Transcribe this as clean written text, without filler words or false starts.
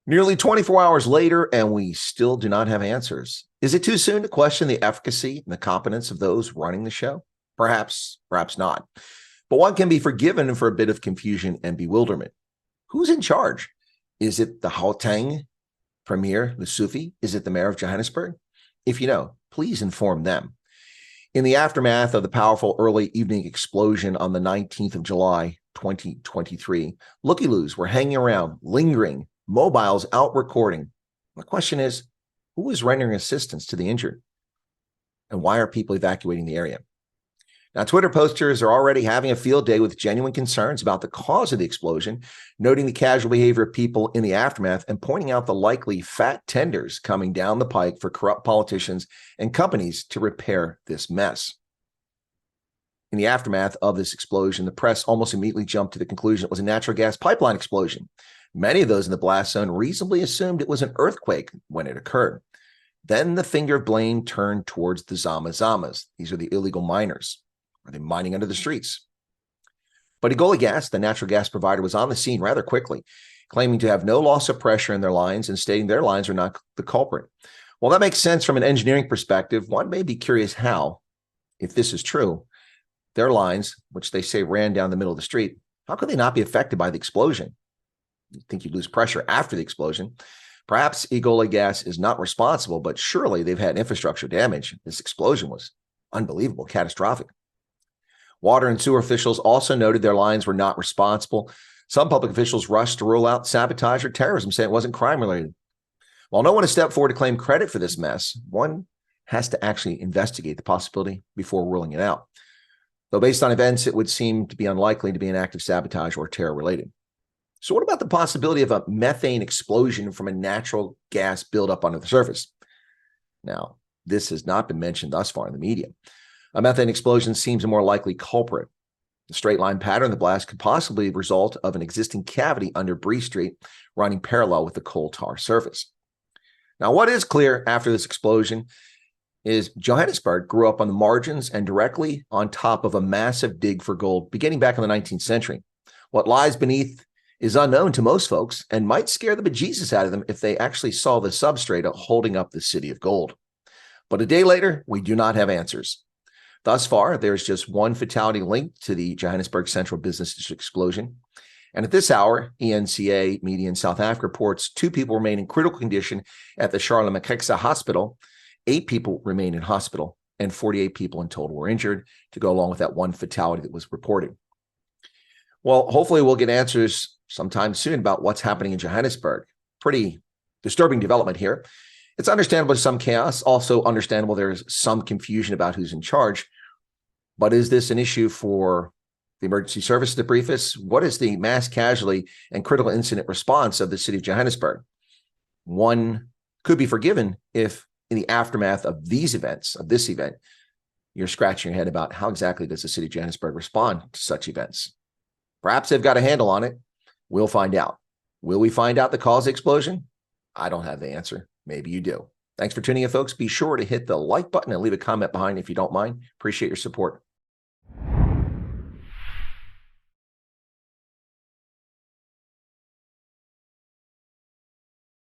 Nearly 24 hours later, and we still do not have answers. Is it too soon to question the efficacy and the competence of those running the show? Perhaps, perhaps not. But one can be forgiven for a bit of confusion and bewilderment. Who's in charge? Is it the Gauteng Premier Lesufi? Is it the mayor of Johannesburg? If you know, please inform them. In the aftermath of the powerful early evening explosion on the 19th of July, 2023, looky-loos were hanging around, lingering, mobiles out recording. The question is, who is rendering assistance to the injured? And why are people evacuating the area? Now, Twitter posters are already having a field day with genuine concerns about the cause of the explosion, noting the casual behavior of people in the aftermath and pointing out the likely fat tenders coming down the pike for corrupt politicians and companies to repair this mess. In the aftermath of this explosion, the press almost immediately jumped to the conclusion it was a natural gas pipeline explosion. Many of those in the blast zone reasonably assumed it was an earthquake when it occurred. Then the finger of blame turned towards the Zama-Zamas. These are the illegal miners. Are they mining under the streets? But Egoli Gas, the natural gas provider, was on the scene rather quickly, claiming to have no loss of pressure in their lines and stating their lines are not the culprit. While that makes sense from an engineering perspective, one may be curious how, if this is true, their lines, which they say ran down the middle of the street, how could they not be affected by the explosion? You'd think you'd lose pressure after the explosion. Perhaps Egoli Gas is not responsible, but surely they've had infrastructure damage. This explosion was unbelievable, catastrophic. Water and sewer officials also noted their lines were not responsible. Some public officials rushed to rule out sabotage or terrorism, saying it wasn't crime-related. While no one has stepped forward to claim credit for this mess, one has to actually investigate the possibility before ruling it out. Though based on events, it would seem to be unlikely to be an act of sabotage or terror-related. So what about the possibility of a methane explosion from a natural gas buildup under the surface? Now, this has not been mentioned thus far in the media. A methane explosion seems a more likely culprit. The straight line pattern of the blast could possibly result of an existing cavity under Bree Street running parallel with the coal tar surface. Now, what is clear after this explosion is Johannesburg grew up on the margins and directly on top of a massive dig for gold beginning back in the 19th century. What lies beneath is unknown to most folks and might scare the bejesus out of them if they actually saw the substrata holding up the city of gold. But a day later, we do not have answers. Thus far, there's just one fatality linked to the Johannesburg Central Business District explosion. And at this hour, ENCA Media in South Africa reports 2 people remain in critical condition at the Charlotte Maxeke Hospital. 8 people remain in hospital, and 48 people in total were injured, to go along with that one fatality that was reported. Well, hopefully we'll get answers sometime soon about what's happening in Johannesburg. Pretty disturbing development here. It's understandable there's some chaos, also understandable there's some confusion about who's in charge. But is this an issue for the emergency service to brief us? What is the mass casualty and critical incident response of the city of Johannesburg? One could be forgiven if in the aftermath of these events, of this event, you're scratching your head about how exactly does the city of Johannesburg respond to such events. Perhaps they've got a handle on it. We'll find out. Will we find out the cause of the explosion? I don't have the answer. Maybe you do. Thanks for tuning in, folks. Be sure to hit the like button and leave a comment behind if you don't mind. Appreciate your support.